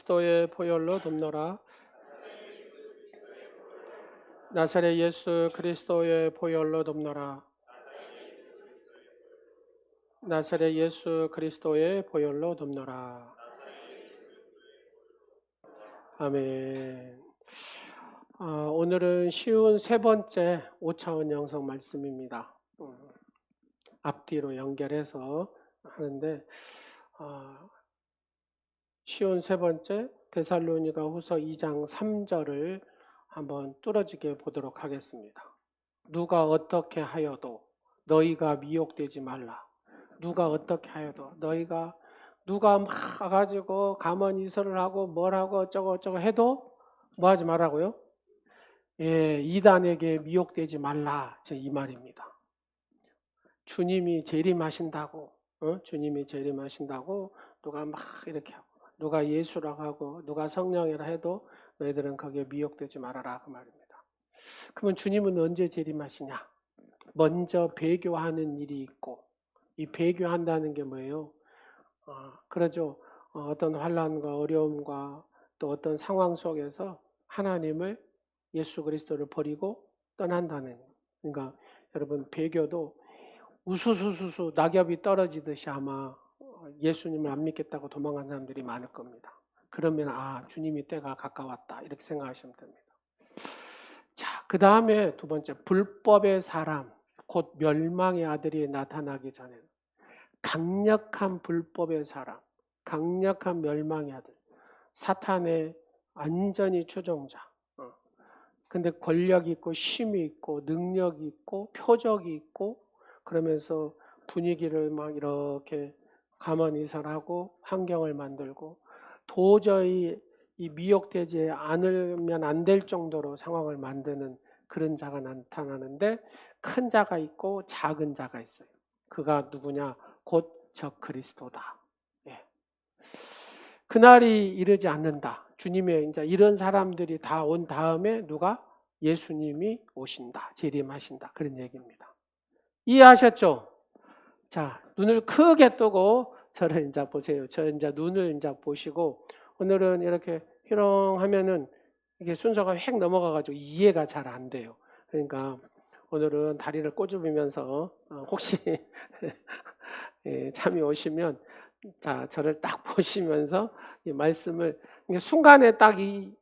그리스도의 보혈로 돕노라. 나사렛 예수 그리스도의 보혈로 돕노라. 나사렛 예수 그리스도의 보혈로 돕노라. 아멘. 오늘은 쉬운 세 번째 5차원 영성 말씀입니다. 앞뒤로 연결해서 하는데 쉬운 세 번째 데살로니가 후서 2장 3절을 한번 뚫어지게 보도록 하겠습니다. 누가 어떻게 하여도 너희가 미혹되지 말라. 누가 어떻게 하여도 너희가 누가 막 가지고 가만히 이설을 하고 뭘 하고 어쩌고 해도 뭐 하지 말라고요? 이단에게 미혹되지 말라. 이 말입니다. 주님이 재림하신다고, 주님이 재림하신다고 누가 막 이렇게 하고, 누가 예수라고 하고, 누가 성령이라 해도 너희들은 거기에 미혹되지 말아라 그 말입니다. 그러면 주님은 언제 재림하시냐? 먼저 배교하는 일이 있고, 이 배교한다는 게 뭐예요? 그러죠. 어떤 환난과 어려움과 또 어떤 상황 속에서 하나님을 예수 그리스도를 버리고 떠난다는. 그러니까 여러분 배교도 우수수수수 낙엽이 떨어지듯이 아마 예수님을 안 믿겠다고 도망간 사람들이 많을 겁니다. 그러면 주님이 때가 가까웠다 이렇게 생각하시면 됩니다. 자, 그 다음에 두 번째 불법의 사람 곧 멸망의 아들이 나타나기 전에 강력한 불법의 사람, 강력한 멸망의 아들, 사탄의 완전히 추종자. 근데 권력이 있고 힘이 있고 능력이 있고 표적이 있고 그러면서 분위기를 막 이렇게 가만히설하고 환경을 만들고 도저히 이 미혹되지 않으면 안 될 정도로 상황을 만드는 그런 자가 나타나는데 큰 자가 있고 작은 자가 있어요. 그가 누구냐? 곧 저 그리스도다. 그날이 이르지 않는다. 주님의 이제 이런 사람들이 다 온 다음에 누가? 예수님이 오신다. 재림하신다. 그런 얘기입니다. 이해하셨죠? 자, 눈을 크게 뜨고 저를 이제 보세요. 저 이제 눈을 이제 보시고 오늘은 이렇게 희롱하면은 이게 순서가 획 넘어가가지고 이해가 잘 안 돼요. 그러니까 오늘은 다리를 꼬집으면서 혹시 잠이 오시면 자 저를 딱 보시면서 이 말씀을 순간에 딱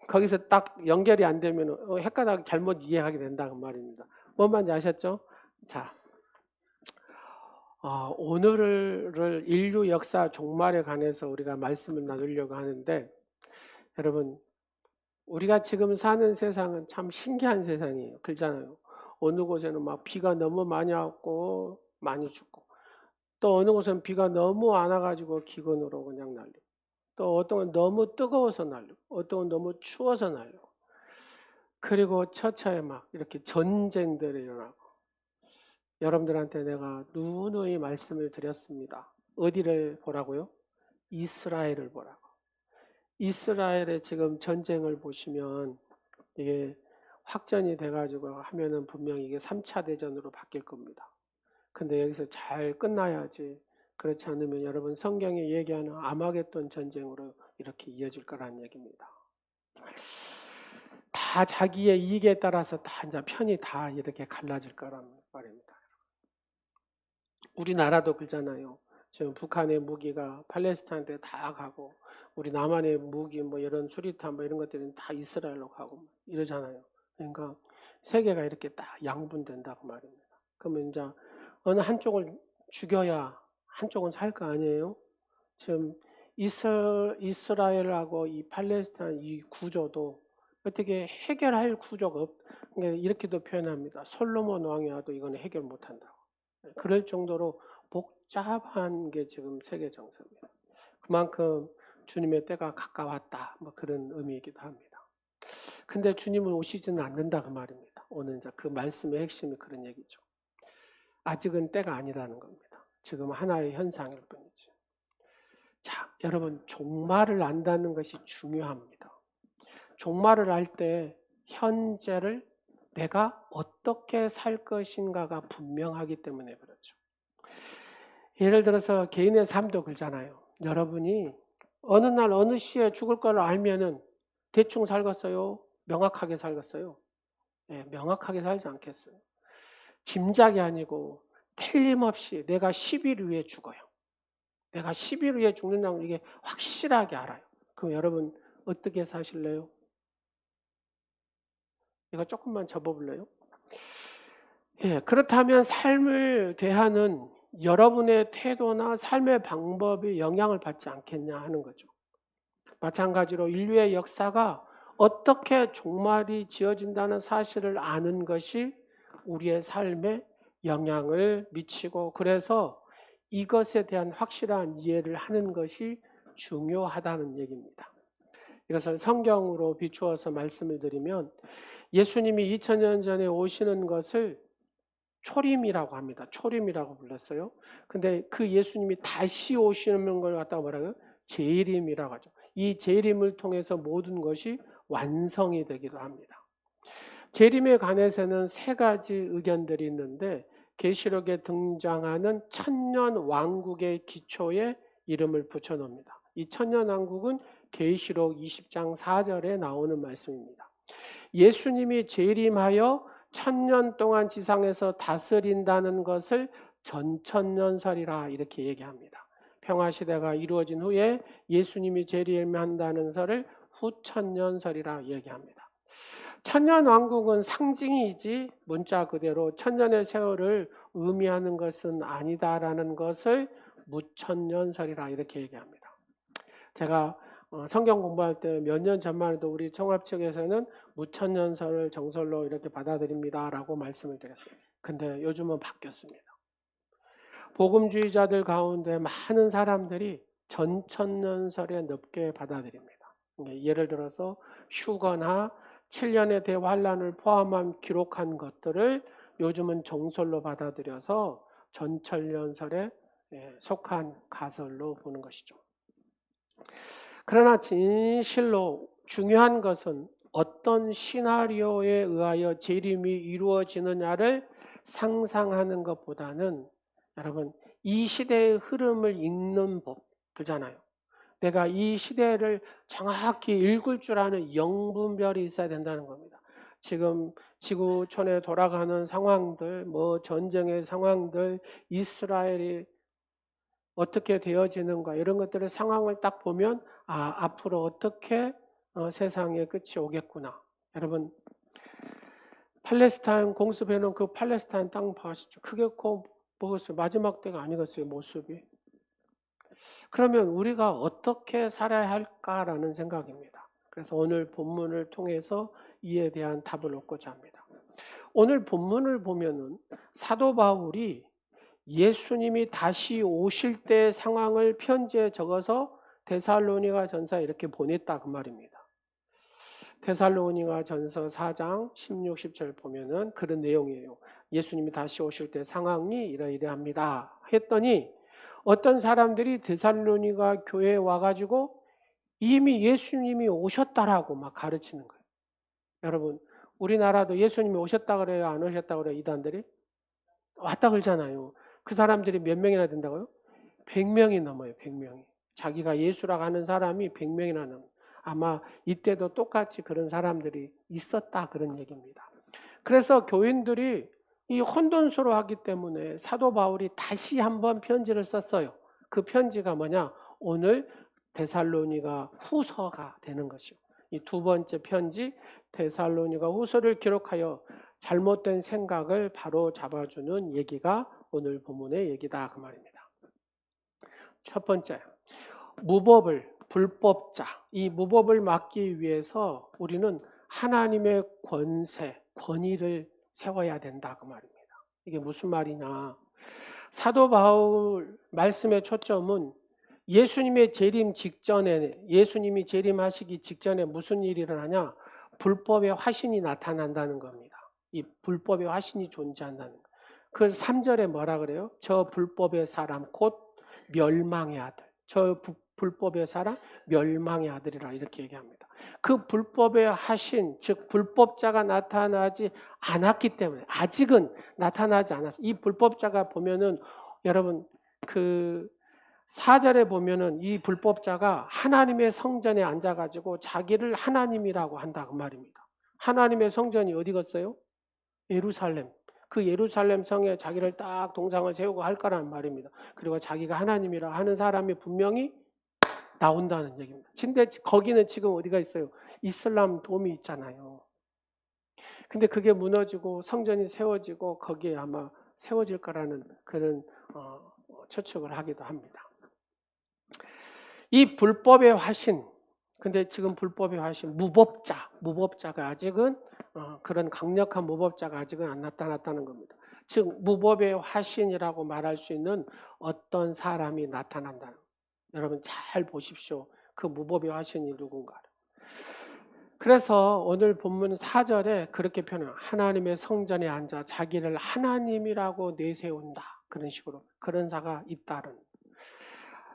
거기서 딱 연결이 안 되면 헷갈리게 잘못 이해하게 된다는 말입니다. 뭔 말인지 아셨죠? 자, 오늘을 인류 역사 종말에 관해서 우리가 말씀을 나누려고 하는데 여러분 우리가 지금 사는 세상은 참 신기한 세상이에요. 그렇잖아요. 어느 곳에는 막 비가 너무 많이 왔고 많이 죽고 또 어느 곳은 비가 너무 안 와가지고 기근으로 그냥 날리고 또 어떤 건 너무 뜨거워서 날리고 어떤 건 너무 추워서 날리고 그리고 처처에 막 이렇게 전쟁들이 일어나고 여러분들한테 내가 누누이 말씀을 드렸습니다. 어디를 보라고요? 이스라엘을 보라고. 이스라엘의 지금 전쟁을 보시면 이게 확전이 돼가지고 하면은 분명히 이게 3차 대전으로 바뀔 겁니다. 근데 여기서 잘 끝나야지. 그렇지 않으면 여러분 성경이 얘기하는 아마겟돈 전쟁으로 이렇게 이어질 거라는 얘기입니다. 다 자기의 이익에 따라서 다 이제 편이 다 이렇게 갈라질 거라는 말입니다. 우리나라도 그러잖아요. 지금 북한의 무기가 팔레스타인한테 다 가고 우리 남한의 무기 뭐 이런 수리탄 뭐 이런 것들은 다 이스라엘로 가고 이러잖아요. 그러니까 세계가 이렇게 딱 양분된다고 말입니다. 그러면 이제 어느 한쪽을 죽여야 한쪽은 살 거 아니에요? 지금 이스라엘하고 이 팔레스타인 이 구조도 어떻게 해결할 구조가 이렇게도 표현합니다. 솔로몬 왕이 와도 이건 해결 못한다고. 그럴 정도로 복잡한 게 지금 세계 정세입니다. 그만큼 주님의 때가 가까웠다. 뭐 그런 의미이기도 합니다. 근데 주님은 오시지는 않는다 그 말입니다. 오늘 이제 그 말씀의 핵심이 그런 얘기죠. 아직은 때가 아니라는 겁니다. 지금 하나의 현상일 뿐이지. 자, 여러분 종말을 안다는 것이 중요합니다. 종말을 알 때 현재를 내가 어떻게 살 것인가가 분명하기 때문에 그렇죠. 예를 들어서 개인의 삶도 그렇잖아요. 여러분이 어느 날 어느 시에 죽을 걸 알면은 대충 살겠어요? 명확하게 살겠어요? 예, 명확하게 살지 않겠어요. 짐작이 아니고 틀림없이 내가 10일 후에 죽어요. 내가 10일 후에 죽는다는 걸 이게 확실하게 알아요. 그럼 여러분 어떻게 사실래요? 이거 조금만 접어볼래요? 예, 그렇다면 삶을 대하는 여러분의 태도나 삶의 방법이 영향을 받지 않겠냐 하는 거죠. 마찬가지로 인류의 역사가 어떻게 종말이 지어진다는 사실을 아는 것이 우리의 삶에 영향을 미치고, 그래서 이것에 대한 확실한 이해를 하는 것이 중요하다는 얘기입니다. 이것을 성경으로 비추어서 말씀을 드리면, 예수님이 2000년 전에 오시는 것을 초림이라고 합니다. 초림이라고 불렀어요. 근데 그 예수님이 다시 오시는 걸 갖다가 뭐라고요? 재림이라고 하죠. 이 재림을 통해서 모든 것이 완성이 되기도 합니다. 재림에 관해서는 세 가지 의견들이 있는데, 계시록에 등장하는 천년 왕국의 기초에 이름을 붙여놓습니다. 이 천년 왕국은 계시록 20장 4절에 나오는 말씀입니다. 예수님이 재림하여 1000년 동안 지상에서 다스린다는 것을 전천년설이라 이렇게 얘기합니다. 평화시대가 이루어진 후에 예수님이 재림한다는 설을 후천년설이라 얘기합니다. 천년왕국은 상징이지 문자 그대로 천년의 세월을 의미하는 것은 아니다라는 것을 무천년설이라 이렇게 얘기합니다. 제가 성경 공부할 때 몇 년 전만 해도 우리 청합 측에서는 무천년설을 정설로 이렇게 받아들입니다라고 말씀을 드렸어요. 근데 요즘은 바뀌었습니다. 복음주의자들 가운데 많은 사람들이 전천년설에 높게 받아들입니다. 예를 들어서 휴거나 7년의 대환란을 포함한 기록한 것들을 요즘은 정설로 받아들여서 전천년설에 속한 가설로 보는 것이죠. 그러나 진실로 중요한 것은 어떤 시나리오에 의하여 재림이 이루어지느냐를 상상하는 것보다는, 여러분, 이 시대의 흐름을 읽는 법, 그잖아요. 내가 이 시대를 정확히 읽을 줄 아는 영분별이 있어야 된다는 겁니다. 지금 지구촌에 돌아가는 상황들, 전쟁의 상황들, 이스라엘이 어떻게 되어지는가, 이런 것들의 상황을 딱 보면 앞으로 어떻게 세상의 끝이 오겠구나. 여러분, 팔레스타인 공습해놓은 그 팔레스타인 땅 보시죠. 크게 보겠어요. 마지막 때가 아니겠어요, 모습이. 그러면 우리가 어떻게 살아야 할까라는 생각입니다. 그래서 오늘 본문을 통해서 이에 대한 답을 얻고자 합니다. 오늘 본문을 보면은 사도 바울이 예수님이 다시 오실 때 상황을 편지에 적어서 데살로니가 전서에 이렇게 보냈다 그 말입니다. 데살로니가 전서 4장 16, 17 보면은 그런 내용이에요. 예수님이 다시 오실 때 상황이 이러이러합니다 했더니, 어떤 사람들이 데살로니가 교회에 와가지고 이미 예수님이 오셨다라고 막 가르치는 거예요. 여러분, 우리나라도 예수님이 오셨다 그래요? 안 오셨다 그래요? 이단들이? 왔다 그러잖아요. 그 사람들이 몇 명이나 된다고요? 100명이 넘어요. 100명이. 자기가 예수라고 하는 사람이 100명이나 넘어요. 아마 이때도 똑같이 그런 사람들이 있었다 그런 얘기입니다. 그래서 교인들이 이 혼돈스러워하기 때문에 사도 바울이 다시 한번 편지를 썼어요. 그 편지가 뭐냐? 오늘 데살로니가 후서가 되는 것이요. 이 두 번째 편지 데살로니가 후서를 기록하여 잘못된 생각을 바로 잡아주는 얘기가 오늘 본문의 얘기다 그 말입니다. 첫 번째, 무법을, 불법자, 이 무법을 막기 위해서 우리는 하나님의 권세, 권위를 세워야 된다 그 말입니다. 이게 무슨 말이냐? 사도 바울 말씀의 초점은 예수님의 재림 직전에, 예수님이 재림하시기 직전에 무슨 일이 일어나냐? 불법의 화신이 나타난다는 겁니다. 이 불법의 화신이 존재한다는 거. 그 3절에 뭐라 그래요? 저 불법의 사람 곧 멸망의 아들. 저 불법의 사람 멸망의 아들이라 이렇게 얘기합니다. 그 불법의 하신, 즉 불법자가 나타나지 않았기 때문에, 아직은 나타나지 않았어요. 이 불법자가 보면은 여러분 그 4절에 보면은 이 불법자가 하나님의 성전에 앉아가지고 자기를 하나님이라고 한다 그 말입니다. 하나님의 성전이 어디겠어요? 예루살렘. 그 예루살렘 성에 자기를 딱 동상을 세우고 할 거란 말입니다. 그리고 자기가 하나님이라 하는 사람이 분명히 나온다는 얘기입니다. 근데 거기는 지금 어디가 있어요? 이슬람 돔이 있잖아요. 근데 그게 무너지고 성전이 세워지고 거기에 아마 세워질 거라는 그런 추측을 하기도 합니다. 이 불법의 화신, 근데 지금 불법의 화신, 무법자가 아직은 그런 강력한 무법자가 아직은 안 나타났다는 겁니다. 즉 무법의 화신이라고 말할 수 있는 어떤 사람이 나타난다는 거예요. 여러분 잘 보십시오. 그 무법의 화신이 누군가를. 그래서 오늘 본문 4절에 그렇게 표현해요. 하나님의 성전에 앉아 자기를 하나님이라고 내세운다. 그런 식으로 그런 자가 있다는.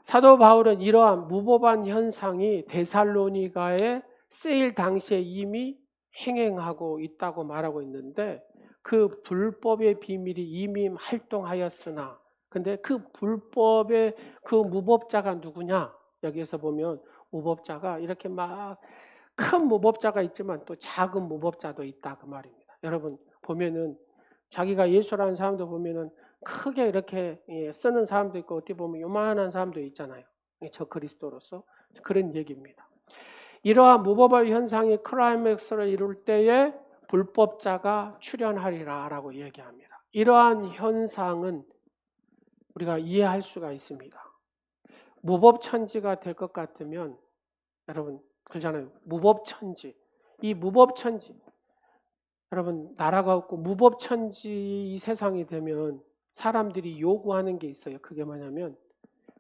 사도 바울은 이러한 무법한 현상이 데살로니가에 쓰일 당시에 이미 행행하고 있다고 말하고 있는데 그 불법의 비밀이 이미 활동하였으나 근데 그 불법의 그 무법자가 누구냐? 여기에서 보면 무법자가 이렇게 막 큰 무법자가 있지만 또 작은 무법자도 있다 그 말입니다. 여러분 보면은 자기가 예수라는 사람도 보면은 크게 이렇게 쓰는 사람도 있고 어떻게 보면 요만한 사람도 있잖아요. 저 그리스도로서 그런 얘기입니다. 이러한 무법의 현상이 클라이맥스를 이룰 때에 불법자가 출현하리라 라고 얘기합니다. 이러한 현상은 우리가 이해할 수가 있습니다. 무법천지가 될 것 같으면 여러분 그러잖아요. 무법천지. 이 무법천지 여러분 나라가 없고 무법천지 이 세상이 되면 사람들이 요구하는 게 있어요. 그게 뭐냐면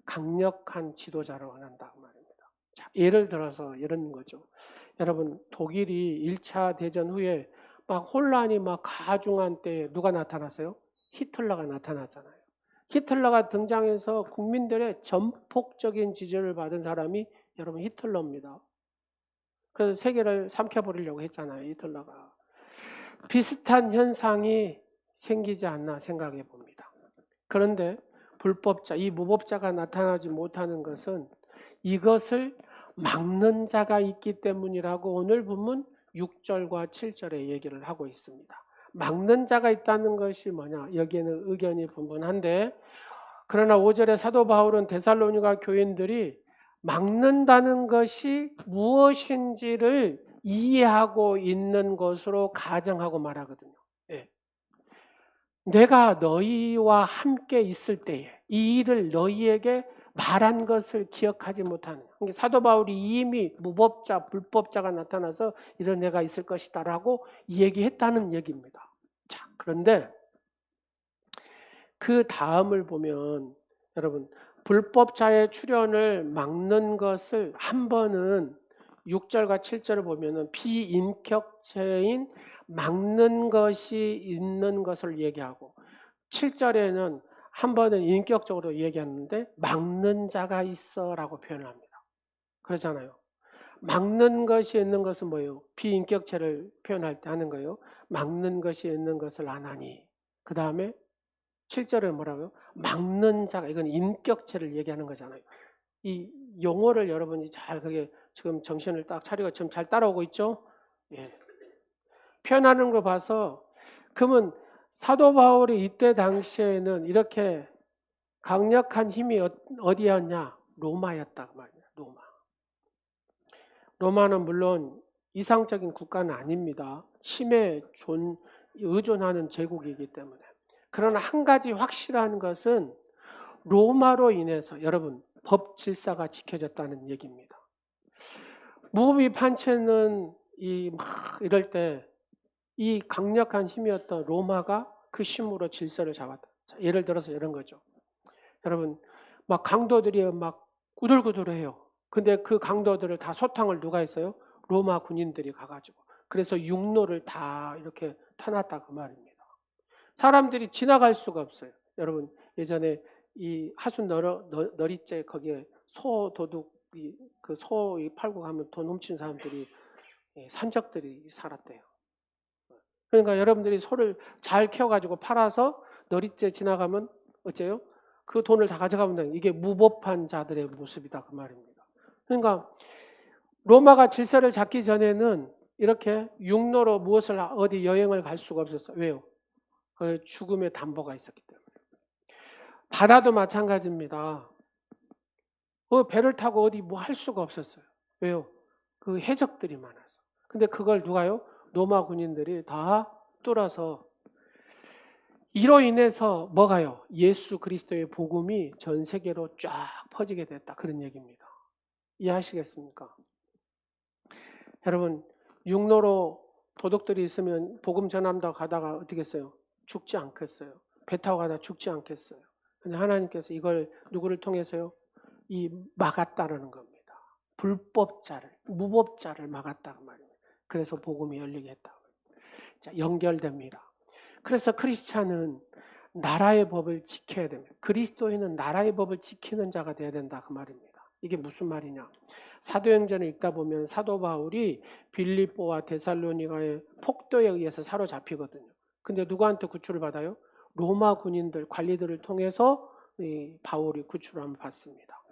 강력한 지도자를 원한다 그 말입니다. 자, 예를 들어서 이런 거죠. 여러분 독일이 1차 대전 후에 막 혼란이 막 가중한 때에 누가 나타났어요? 히틀러가 나타났잖아요. 히틀러가 등장해서 국민들의 전폭적인 지지를 받은 사람이 여러분 히틀러입니다. 그래서 세계를 삼켜버리려고 했잖아요. 히틀러가. 비슷한 현상이 생기지 않나 생각해 봅니다. 그런데 불법자, 이 무법자가 나타나지 못하는 것은 이것을 막는 자가 있기 때문이라고 오늘 본문 6절과 7절에 얘기를 하고 있습니다. 막는 자가 있다는 것이 뭐냐? 여기에는 의견이 분분한데 그러나 5절에 사도 바울은 데살로니가 교인들이 막는다는 것이 무엇인지를 이해하고 있는 것으로 가정하고 말하거든요. 예. 내가 너희와 함께 있을 때에 이 일을 너희에게 말한 것을 기억하지 못하는 그러니까 사도 바울이 이미 무법자, 불법자가 나타나서 이런 애가 있을 것이다 라고 얘기했다는 얘기입니다. 자, 그런데 그 다음을 보면 여러분 불법자의 출현을 막는 것을 한 번은 6절과 7절을 보면은 비인격체인 막는 것이 있는 것을 얘기하고 7절에는 한 번은 인격적으로 얘기하는데 막는 자가 있어라고 표현을 합니다. 그렇잖아요. 막는 것이 있는 것은 뭐예요? 비인격체를 표현할 때 하는 거예요. 막는 것이 있는 것을 안 하니. 그 다음에 7절에 뭐라고요? 막는 자가 이건 인격체를 얘기하는 거잖아요. 이 용어를 여러분이 잘 그게 지금 정신을 딱 차리고 지금 잘 따라오고 있죠? 예. 표현하는 거 봐서 그러면 사도 바울이 이때 당시에는 이렇게 강력한 힘이 어디였냐? 로마였다 그 말이에요. 로마. 로마는 물론 이상적인 국가는 아닙니다. 힘에 의존하는 제국이기 때문에. 그러나 한 가지 확실한 것은 로마로 인해서 여러분 법 질서가 지켜졌다는 얘기입니다. 무법이 판체는 이럴 때 이 강력한 힘이었던 로마가 그 힘으로 질서를 잡았다. 자, 예를 들어서 이런 거죠. 여러분 막 강도들이 막 구들구들해요. 근데 그 강도들을 다 소탕을 누가 했어요? 로마 군인들이 가가지고. 그래서 육로를 다 이렇게 터놨다 그 말입니다. 사람들이 지나갈 수가 없어요. 여러분 예전에 이 하순 너리째 거기에 소 도둑 그 소 팔고 가면 돈 훔친 사람들이 산적들이 살았대요. 그러니까 여러분들이 소를 잘 키워가지고 팔아서 너리째 지나가면 어째요? 그 돈을 다 가져가면 돼. 이게 무법한 자들의 모습이다 그 말입니다. 그러니까 로마가 질서를 잡기 전에는 이렇게 육로로 무엇을 어디 여행을 갈 수가 없었어요. 왜요? 그 죽음의 담보가 있었기 때문에. 바다도 마찬가지입니다. 그 배를 타고 어디 뭐 할 수가 없었어요. 왜요? 그 해적들이 많아서. 근데 그걸 누가요? 로마 군인들이 다 뚫어서, 이로 인해서 뭐가요? 예수 그리스도의 복음이 전 세계로 쫙 퍼지게 됐다. 그런 얘기입니다. 이해하시겠습니까? 여러분, 육로로 도둑들이 있으면 복음 전함다 가다가 어떻게 했어요? 죽지 않겠어요? 배 타고 가다 죽지 않겠어요? 근데 하나님께서 이걸 누구를 통해서요? 이 막았다라는 겁니다. 불법자를, 무법자를 막았다는 말입니다. 그래서 복음이 열리게 했다. 자, 연결됩니다. 그래서 크리스찬은 나라의 법을 지켜야 됩니다. 그리스도인은 나라의 법을 지키는 자가 되어야 된다 그 말입니다. 이게 무슨 말이냐? 사도행전을 읽다 보면 사도 바울이 빌립보와 데살로니가의 폭도에 의해서 사로잡히거든요. 근데 누구한테 구출을 받아요? 로마 군인들, 관리들을 통해서 이 바울이 구출을 받습니다.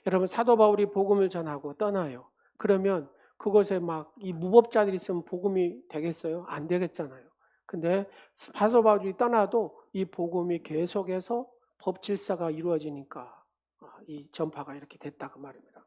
여러분, 사도 바울이 복음을 전하고 떠나요. 그러면 그곳에 막 이 무법자들이 있으면 복음이 되겠어요? 안 되겠잖아요. 근데 사도 바울이 떠나도 이 복음이 계속해서 법 질서가 이루어지니까 이 전파가 이렇게 됐다 그 말입니다.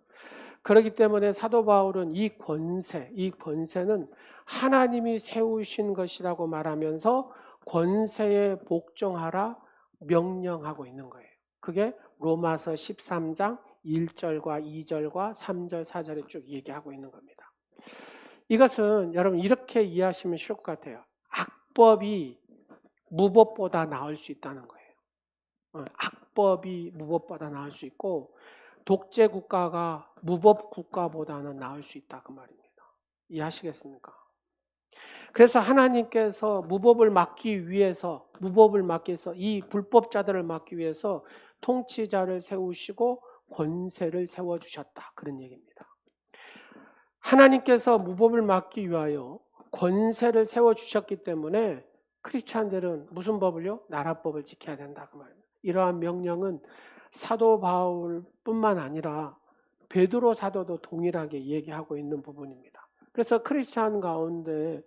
그렇기 때문에 사도 바울은 이 권세는 하나님이 세우신 것이라고 말하면서 권세에 복종하라 명령하고 있는 거예요. 그게 로마서 13장 1절과 2절과 3절, 4절에 쭉 얘기하고 있는 겁니다. 이것은 여러분 이렇게 이해하시면 쉬울 것 같아요. 악법이 무법보다 나을 수 있다는 거예요. 악법이 무법보다 나을 수 있고 독재 국가가 무법 국가보다는 나을 수 있다 그 말입니다. 이해하시겠습니까? 그래서 하나님께서 무법을 막기 위해서 이 불법자들을 막기 위해서 통치자를 세우시고 권세를 세워주셨다 그런 얘기입니다. 하나님께서 무법을 막기 위하여 권세를 세워주셨기 때문에 크리스찬들은 무슨 법을요? 나라법을 지켜야 된다 그 말입니다. 이러한 명령은 사도 바울뿐만 아니라 베드로 사도도 동일하게 얘기하고 있는 부분입니다. 그래서 크리스찬 가운데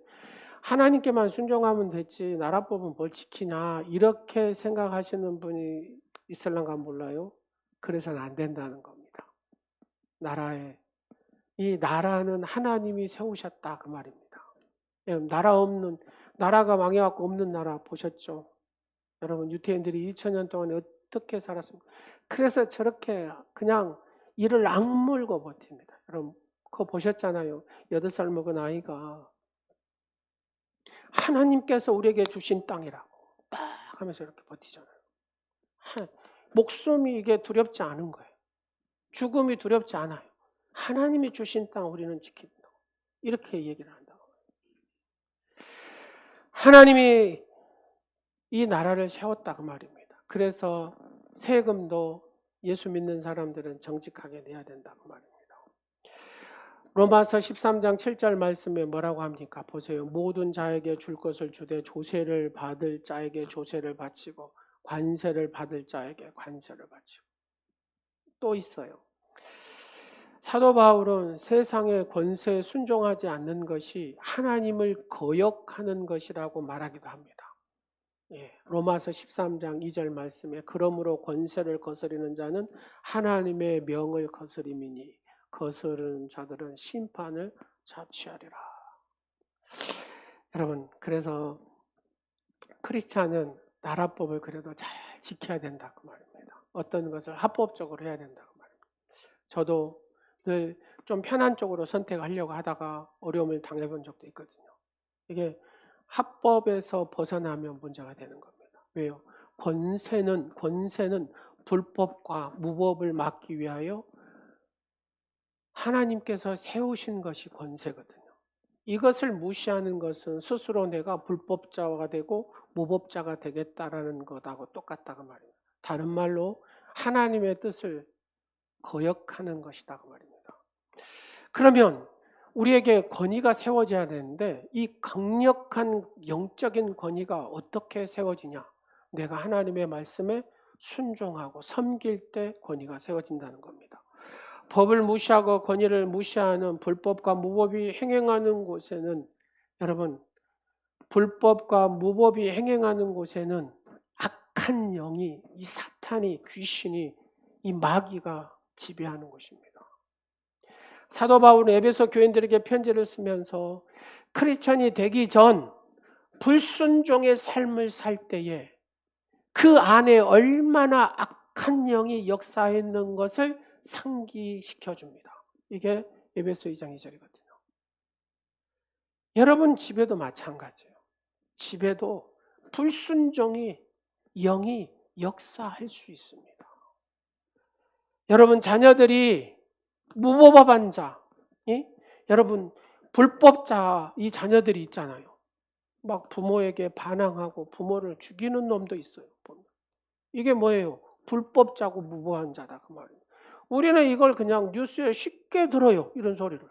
하나님께만 순종하면 됐지 나라법은 뭘 지키냐 이렇게 생각하시는 분이 있을런가 몰라요. 그래서는 안 된다는 겁니다. 이 나라는 하나님이 세우셨다 그 말입니다. 나라가 망해갖고 없는 나라 보셨죠? 여러분 유태인들이 2000년 동안 어떻게 살았습니까? 그래서 저렇게 그냥 이를 악물고 버팁니다. 여러분 그거 보셨잖아요. 8살 먹은 아이가 하나님께서 우리에게 주신 땅이라고 딱 하면서 이렇게 버티잖아요. 목숨이 이게 두렵지 않은 거예요. 죽음이 두렵지 않아요. 하나님이 주신 땅 우리는 지킨다. 이렇게 얘기를 한다고. 하나님이 이 나라를 세웠다 그 말입니다. 그래서 세금도 예수 믿는 사람들은 정직하게 내야 된다 그 말입니다. 로마서 13장 7절 말씀에 뭐라고 합니까? 보세요. 모든 자에게 줄 것을 주되 조세를 받을 자에게 조세를 바치고 관세를 받을 자에게 관세를 바치고. 또 있어요. 사도 바울은 세상의 권세에 순종하지 않는 것이 하나님을 거역하는 것이라고 말하기도 합니다. 로마서 13장 2절 말씀에 그러므로 권세를 거스리는 자는 하나님의 명을 거스림이니 거스르는 자들은 심판을 자취하리라. 여러분 그래서 크리스찬은 나라법을 그래도 잘 지켜야 된다 그 말입니다. 어떤 것을 합법적으로 해야 된다 그 말입니다. 저도 늘 좀 편한 쪽으로 선택하려고 하다가 어려움을 당해본 적도 있거든요. 이게 합법에서 벗어나면 문제가 되는 겁니다. 왜요? 권세는 불법과 무법을 막기 위하여 하나님께서 세우신 것이 권세거든요. 이것을 무시하는 것은 스스로 내가 불법자가 되고 무법자가 되겠다라는 것하고 똑같다고 말입니다. 다른 말로 하나님의 뜻을 거역하는 것이다 그 말입니다. 그러면 우리에게 권위가 세워져야 되는데 이 강력한 영적인 권위가 어떻게 세워지냐? 내가 하나님의 말씀에 순종하고 섬길 때 권위가 세워진다는 겁니다. 법을 무시하고 권위를 무시하는 불법과 무법이 행행하는 곳에는 여러분 불법과 무법이 행행하는 곳에는 악한 영이 이 사탄이 귀신이 이 마귀가 지배하는 것입니다. 사도 바울은 에베소 교인들에게 편지를 쓰면서 크리스천이 되기 전 불순종의 삶을 살 때에 그 안에 얼마나 악한 영이 역사했는 것을 상기시켜 줍니다. 이게 에베소 2장 2절이거든요. 여러분 집에도 마찬가지예요. 집에도 불순종이 영이 역사할 수 있습니다. 여러분 자녀들이 무법한 자, 여러분 불법자 이 자녀들이 있잖아요. 막 부모에게 반항하고 부모를 죽이는 놈도 있어요. 이게 뭐예요? 불법자고 무법한 자다 그 말이에요. 우리는 이걸 그냥 뉴스에 쉽게 들어요. 이런 소리를.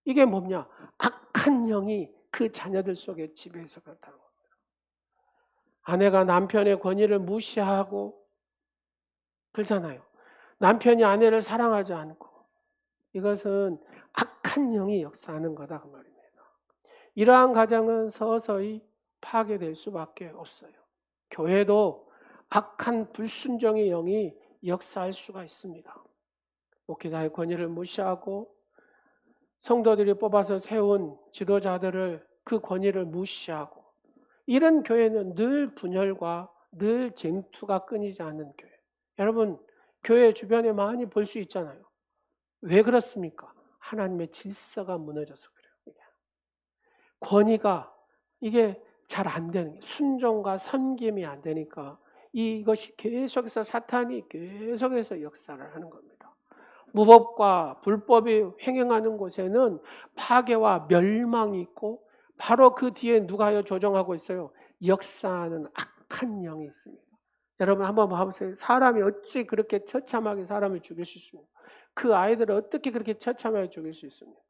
이게 뭐냐? 악한 영이 그 자녀들 속에 지배해서 그렇다는 겁니다. 아내가 남편의 권위를 무시하고 그렇잖아요. 남편이 아내를 사랑하지 않고 이것은 악한 영이 역사하는 거다 그 말입니다. 이러한 가정은 서서히 파괴될 수밖에 없어요. 교회도 악한 불순종의 영이 역사할 수가 있습니다. 목회자의 권위를 무시하고 성도들이 뽑아서 세운 지도자들을 그 권위를 무시하고 이런 교회는 늘 분열과 늘 쟁투가 끊이지 않는 교회. 여러분 교회 주변에 많이 볼 수 있잖아요. 왜 그렇습니까? 하나님의 질서가 무너져서 그래요. 권위가 이게 잘 안 되는 순종과 섬김이 안 되니까 이것이 계속해서 사탄이 계속해서 역사를 하는 겁니다. 무법과 불법이 행행하는 곳에는 파괴와 멸망이 있고 바로 그 뒤에 누가 조정하고 있어요? 역사하는 악한 영이 있습니다. 여러분 한번 봐보세요. 사람이 어찌 그렇게 처참하게 사람을 죽일 수 있습니까? 그 아이들을 어떻게 그렇게 처참하게 죽일 수 있습니까?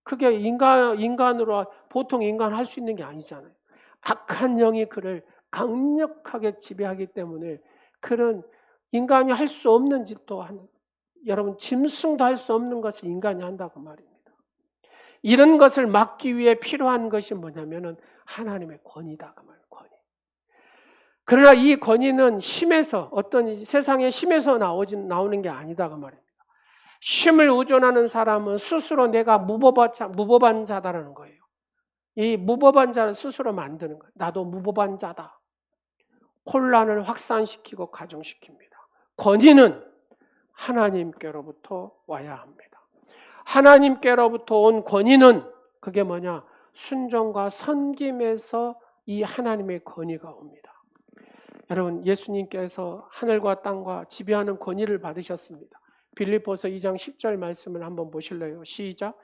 그게 인간으로 보통 인간 할 수 있는 게 아니잖아요. 악한 영이 그를 강력하게 지배하기 때문에 그런 인간이 할 수 없는 짓도 하는 여러분 짐승도 할 수 없는 것을 인간이 한다고 말입니다. 이런 것을 막기 위해 필요한 것이 뭐냐면은 하나님의 권위다 그 말이에요. 권위. 그러나 이 권위는 힘에서 어떤 세상의 힘에서 나오는 게 아니다 그 말입니다. 힘을 의존하는 사람은 스스로 내가 무법한 자다라는 거예요. 이 무법한 자를 스스로 만드는 거예요. 나도 무법한 자다. 혼란을 확산시키고 가중시킵니다. 권위는 하나님께로부터 와야 합니다. 하나님께로부터 온 권위는 그게 뭐냐? 순종과 섬김에서 이 하나님의 권위가 옵니다. 여러분 예수님께서 하늘과 땅과 지배하는 권위를 받으셨습니다. 빌립보서 2장 10절 말씀을 한번 보실래요? 시작.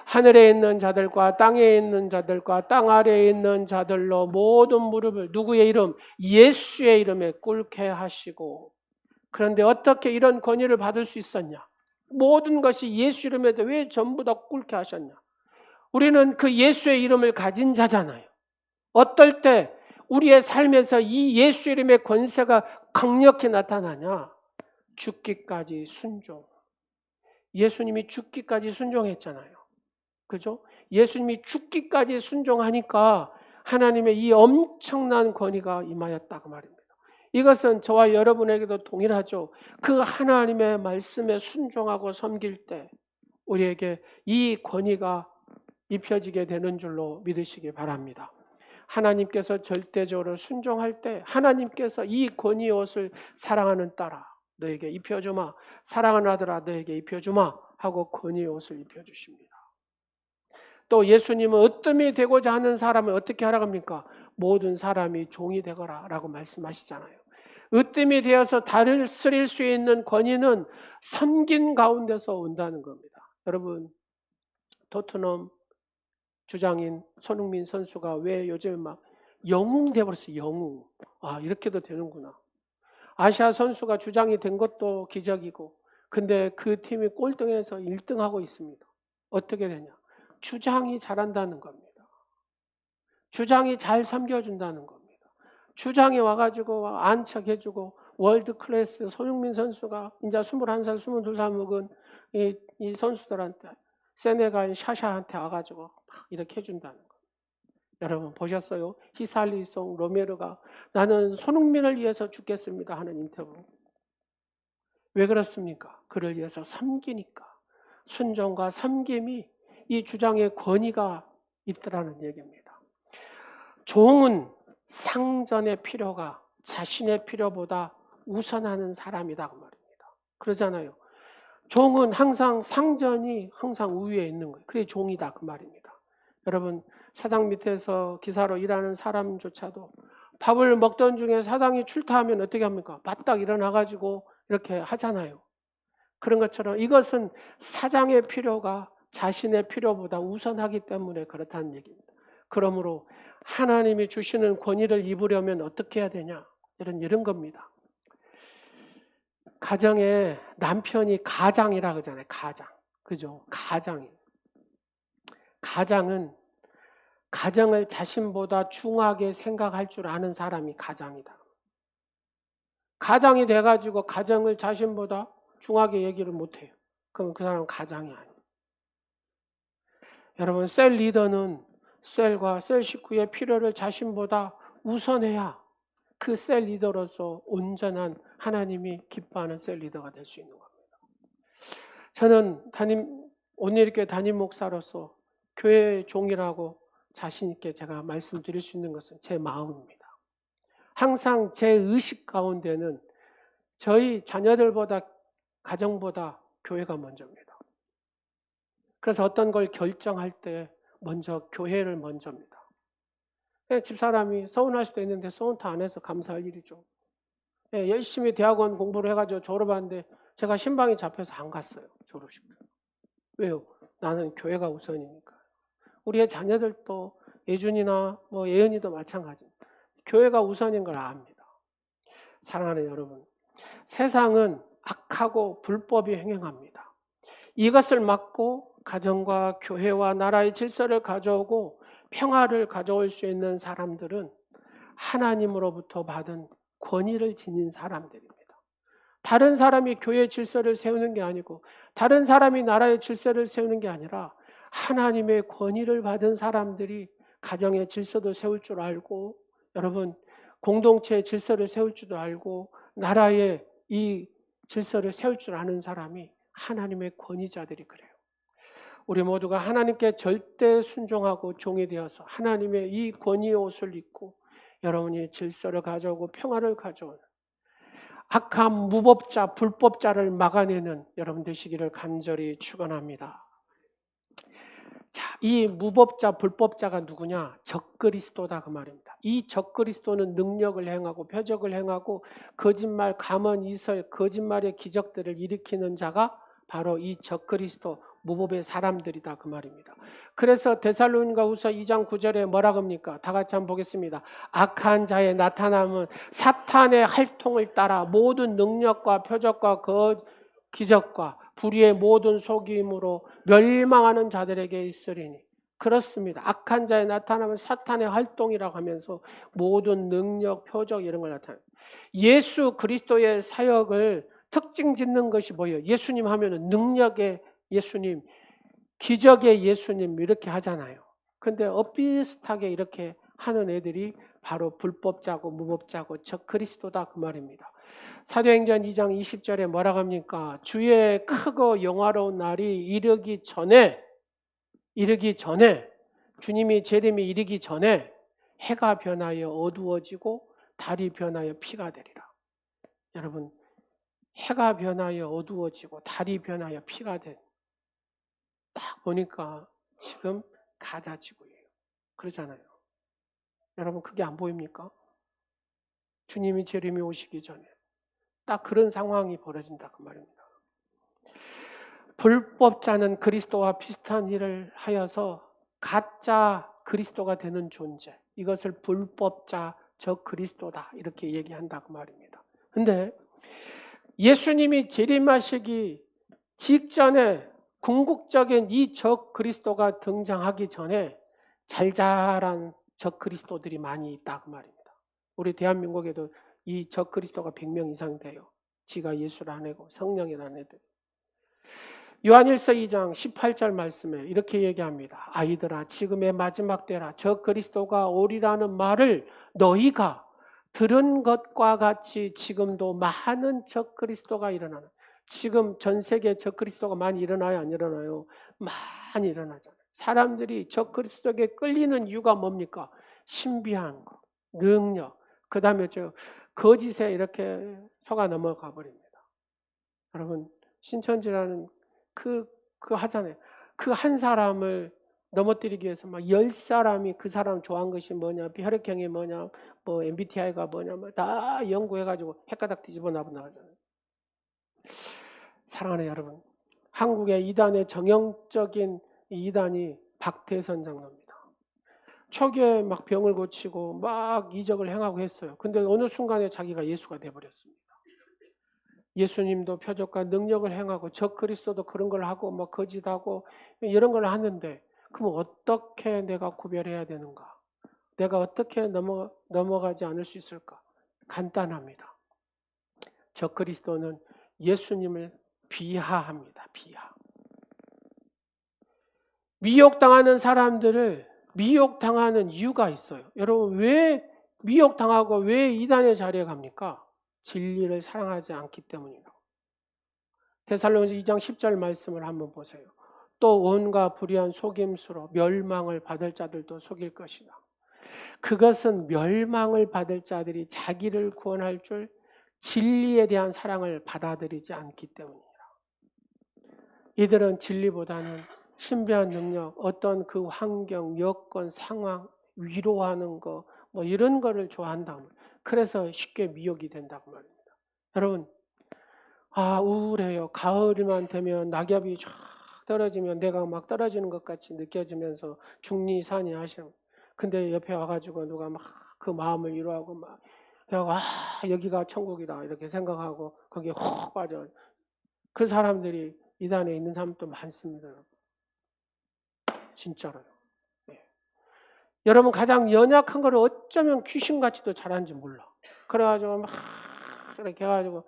하늘에 있는 자들과 땅에 있는 자들과 땅 아래에 있는 자들로 모든 무릎을 누구의 이름? 예수의 이름에 꿇게 하시고. 그런데 어떻게 이런 권위를 받을 수 있었냐? 모든 것이 예수 이름에 왜 전부 다 꿇게 하셨냐? 우리는 그 예수의 이름을 가진 자잖아요. 어떨 때 우리의 삶에서 이 예수 이름의 권세가 강력히 나타나냐? 죽기까지 순종. 예수님이 죽기까지 순종했잖아요. 그죠? 예수님이 죽기까지 순종하니까 하나님의 이 엄청난 권위가 임하였다고 말입니다. 이것은 저와 여러분에게도 동일하죠. 그 하나님의 말씀에 순종하고 섬길 때 우리에게 이 권위가 입혀지게 되는 줄로 믿으시기 바랍니다. 하나님께서 절대적으로 순종할 때 하나님께서 이 권위의 옷을 사랑하는 딸아 너에게 입혀주마, 사랑하는 아들아 너에게 입혀주마 하고 권위의 옷을 입혀주십니다. 또 예수님은 으뜸이 되고자 하는 사람을 어떻게 하라고 합니까? 모든 사람이 종이 되거라 라고 말씀하시잖아요. 으뜸이 되어서 다스릴 수 있는 권위는 섬긴 가운데서 온다는 겁니다. 여러분 토트넘 주장인 손흥민 선수가 왜 요즘 막 영웅 되어버렸어요. 영웅. 아 이렇게도 되는구나. 아시아 선수가 주장이 된 것도 기적이고 근데 그 팀이 꼴등에서 1등하고 있습니다. 어떻게 되냐? 주장이 잘한다는 겁니다. 주장이 잘 섬겨준다는 겁니다. 주장이 와가지고 안착해주고 월드 클래스 손흥민 선수가 이제 21살, 22살 먹은 이 선수들한테 세네갈 샤샤한테 와가지고 막 이렇게 해준다는 거. 여러분 보셨어요? 히살리송 로메르가 나는 손흥민을 위해서 죽겠습니다 하는 인터뷰. 왜 그렇습니까? 그를 위해서 섬기니까. 순종과 섬김이 이 주장의 권위가 있더라는 얘기입니다. 종은 상전의 필요가 자신의 필요보다 우선하는 사람이다 그 말입니다. 그러잖아요. 종은 항상 상전이 항상 우위에 있는 거예요. 그게 종이다 그 말입니다. 여러분 사장 밑에서 기사로 일하는 사람조차도 밥을 먹던 중에 사장이 출타하면 어떻게 합니까? 바닥 일어나가지고 이렇게 하잖아요. 그런 것처럼 이것은 사장의 필요가 자신의 필요보다 우선하기 때문에 그렇다는 얘기입니다. 그러므로 하나님이 주시는 권위를 입으려면 어떻게 해야 되냐? 이런 겁니다. 가정에 남편이 가장이라 그러잖아요. 가장. 그죠? 가장이. 가장은 가정을 자신보다 중하게 생각할 줄 아는 사람이 가장이다. 가장이 돼가지고 가정을 자신보다 중하게 얘기를 못해요. 그럼 그 사람은 가장이 아니에요. 여러분 셀 리더는 셀과 셀 식구의 필요를 자신보다 우선해야 그 셀 리더로서 온전한 하나님이 기뻐하는 셀 리더가 될 수 있는 겁니다. 저는 온누리교회 담임 목사로서 교회의 종이라고 자신 있게 제가 말씀드릴 수 있는 것은 제 마음입니다. 항상 제 의식 가운데는 저희 자녀들보다 가정보다 교회가 먼저입니다. 그래서 어떤 걸 결정할 때 먼저 교회를 먼저입니다. 집사람이 서운할 수도 있는데 서운도 안 해서 감사할 일이죠. 열심히 대학원 공부를 해가지고 졸업하는데 제가 신방이 잡혀서 안 갔어요. 졸업식. 왜요? 나는 교회가 우선이니까. 우리의 자녀들도 예준이나 예은이도 마찬가지입니다. 교회가 우선인 걸 압니다. 사랑하는 여러분, 세상은 악하고 불법이 횡행합니다. 이것을 막고 가정과 교회와 나라의 질서를 가져오고 평화를 가져올 수 있는 사람들은 하나님으로부터 받은 권위를 지닌 사람들입니다. 다른 사람이 교회의 질서를 세우는 게 아니고 다른 사람이 나라의 질서를 세우는 게 아니라 하나님의 권위를 받은 사람들이 가정의 질서도 세울 줄 알고 여러분 공동체의 질서를 세울 줄도 알고 나라의 이 질서를 세울 줄 아는 사람이 하나님의 권위자들이 그래요. 우리 모두가 하나님께 절대 순종하고 종이 되어서 하나님의 이 권위의 옷을 입고 여러분이 질서를 가져오고 평화를 가져오는 악한 무법자, 불법자를 막아내는 여러분 되시기를 간절히 축원합니다. 자, 이 무법자, 불법자가 누구냐? 적그리스도다 그 말입니다. 이 적그리스도는 능력을 행하고 표적을 행하고 거짓말, 감언, 이설, 거짓말의 기적들을 일으키는 자가 바로 이 적그리스도 무법의 사람들이다 그 말입니다. 그래서 데살로니가후서 2장 9절에 뭐라고 합니까? 다 같이 한번 보겠습니다. 악한 자의 나타남은 사탄의 활동을 따라 모든 능력과 표적과 기적과 불의의 모든 속임으로 멸망하는 자들에게 있으리니. 그렇습니다. 악한 자의 나타남은 사탄의 활동이라고 하면서 모든 능력, 표적 이런 걸 나타냅니다. 예수 그리스도의 사역을 특징 짓는 것이 뭐예요? 예수님 하면은 능력의 예수님, 기적의 예수님 이렇게 하잖아요. 근데 엇비슷하게 이렇게 하는 애들이 바로 불법자고 무법자고 적그리스도다 그 말입니다. 사도행전 2장 20절에 뭐라고 합니까? 주의 크고 영화로운 날이 이르기 전에 주님이 재림이 이르기 전에 해가 변하여 어두워지고 달이 변하여 피가 되리라. 여러분 해가 변하여 어두워지고 달이 변하여 피가 된 딱 보니까 지금 가자지구예요. 그러잖아요. 여러분 그게 안 보입니까? 주님이 재림이 오시기 전에 딱 그런 상황이 벌어진다 그 말입니다. 불법자는 그리스도와 비슷한 일을 하여서 가짜 그리스도가 되는 존재, 이것을 불법자 적 그리스도다 이렇게 얘기한다 그 말입니다. 근데 예수님이 재림하시기 직전에 궁극적인 이 적 그리스도가 등장하기 전에 잘잘한 적 그리스도들이 많이 있다 그 말입니다. 우리 대한민국에도 이 적그리스도가 100명 이상 돼요. 지가 예수를 안 하고 성령이라는 애들. 요한일서 2장 18절 말씀에 이렇게 얘기합니다. 아이들아 지금의 마지막 때라 적그리스도가 오리라는 말을 너희가 들은 것과 같이 지금도 많은 적그리스도가 일어나는, 지금 전 세계에 적그리스도가 많이 일어나요? 안 일어나요? 많이 일어나잖아요. 사람들이 적그리스도에게 끌리는 이유가 뭡니까? 신비한 거, 능력, 그 다음에 거짓에 이렇게 속아 넘어가 버립니다. 여러분 신천지라는 그 하잖아요. 그 한 사람을 넘어뜨리기 위해서 막 10사람이 그 사람 좋아한 것이 뭐냐, 혈액형이 뭐냐, 뭐 MBTI가 뭐냐, 뭐 다 연구해가지고 헷가닥 뒤집어 나가잖아요. 사랑하는 여러분, 한국의 이단의 정형적인 이단이 박태선 장로입니다. 초기에 막 병을 고치고 막 이적을 행하고 했어요. 근데 어느 순간에 자기가 예수가 돼버렸습니다. 예수님도 표적과 능력을 행하고 적그리스도도 그런 걸 하고 뭐 거짓하고 이런 걸 하는데, 그럼 어떻게 내가 구별해야 되는가? 내가 어떻게 넘어가지 않을 수 있을까? 간단합니다. 적그리스도는 예수님을 비하합니다. 비하. 미혹당하는 사람들을 미혹당하는 이유가 있어요. 여러분 왜 미혹당하고 왜 이단의 자리에 갑니까? 진리를 사랑하지 않기 때문이라고. 데살로니가 2장 10절 말씀을 한번 보세요. 또 온갖 불의한 속임수로 멸망을 받을 자들도 속일 것이다. 그것은 멸망을 받을 자들이 자기를 구원할 줄 진리에 대한 사랑을 받아들이지 않기 때문이다. 이들은 진리보다는 신비한 능력, 어떤 그 환경, 여건, 상황, 위로하는 거, 뭐 이런 거를 좋아한다. 그래서 쉽게 미혹이 된다고 말입니다. 여러분, 우울해요. 가을만 되면 낙엽이 쫙 떨어지면 내가 막 떨어지는 것 같이 느껴지면서 중리산이 하시는. 근데 옆에 와가지고 누가 막 그 마음을 위로하고 막 여기가 천국이다 이렇게 생각하고 거기에 훅 빠져. 그 사람들이 이단에 있는 사람도 많습니다. 진짜로요. 네. 여러분 가장 연약한 걸 어쩌면 귀신같이도 잘하는지 몰라. 그래가지고 막 이렇게 해가지고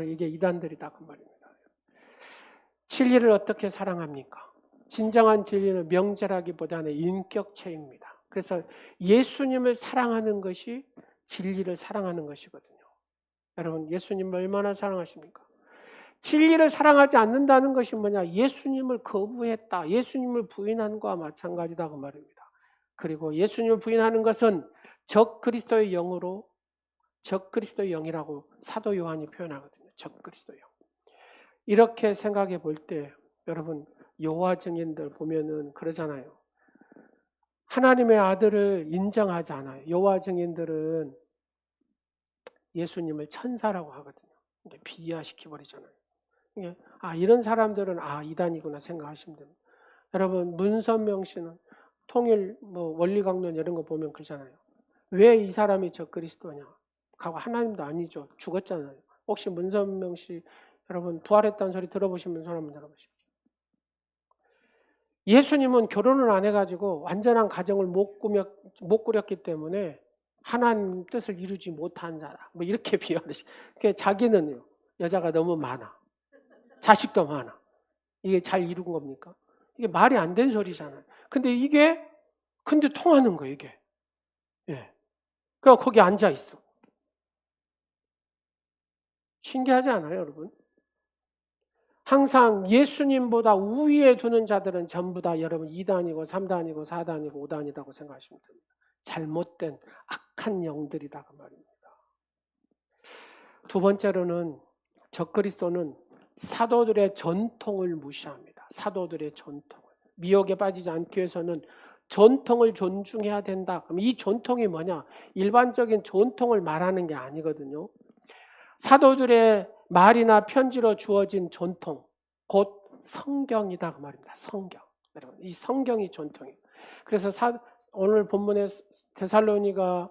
이게 이단들이다 그 말입니다. 진리를 어떻게 사랑합니까? 진정한 진리는 명제라기보다는 인격체입니다. 그래서 예수님을 사랑하는 것이 진리를 사랑하는 것이거든요. 여러분 예수님을 얼마나 사랑하십니까? 진리를 사랑하지 않는다는 것이 뭐냐? 예수님을 거부했다. 예수님을 부인한 것과 마찬가지다 그 말입니다. 그리고 예수님을 부인하는 것은 적그리스도의 영으로, 적그리스도의 영이라고 사도 요한이 표현하거든요. 적그리스도의 영. 이렇게 생각해 볼 때 여러분 여호와 증인들 보면은 그러잖아요. 하나님의 아들을 인정하지 않아요. 여호와 증인들은 예수님을 천사라고 하거든요. 비하시켜 버리잖아요. 이런 사람들은 이단이구나 생각하시면 됩니다. 여러분 문선명 씨는 통일 원리 강론 이런 거 보면 그러잖아요. 왜 이 사람이 적그리스도냐? 하고 하나님도 아니죠. 죽었잖아요. 혹시 문선명 씨 여러분 부활했다는 소리 들어보시면 손 한번 들어보십시오. 예수님은 결혼을 안 해가지고 완전한 가정을 못 꾸렸기 때문에 하나님 뜻을 이루지 못한 자다. 뭐 이렇게 비하하시. 자기는요 여자가 너무 많아. 자식도 많아. 이게 잘 이룬 겁니까? 이게 말이 안 되는 소리잖아요. 근데 통하는 거예요, 이게. 예. 그냥 거기 앉아 있어. 신기하지 않아요, 여러분? 항상 예수님보다 우위에 두는 자들은 전부 다 여러분 2단이고 3단이고 4단이고 5단이라고 생각하시면 됩니다. 잘못된 악한 영들이다 그 말입니다. 두 번째로는 적그리스도는 사도들의 전통을 무시합니다. 사도들의 전통을. 미혹에 빠지지 않기 위해서는 전통을 존중해야 된다. 그럼 이 전통이 뭐냐? 일반적인 전통을 말하는 게 아니거든요. 사도들의 말이나 편지로 주어진 전통, 곧 성경이다 그 말입니다. 성경. 여러분, 이 성경이 전통이에요. 그래서 오늘 본문의 데살로니가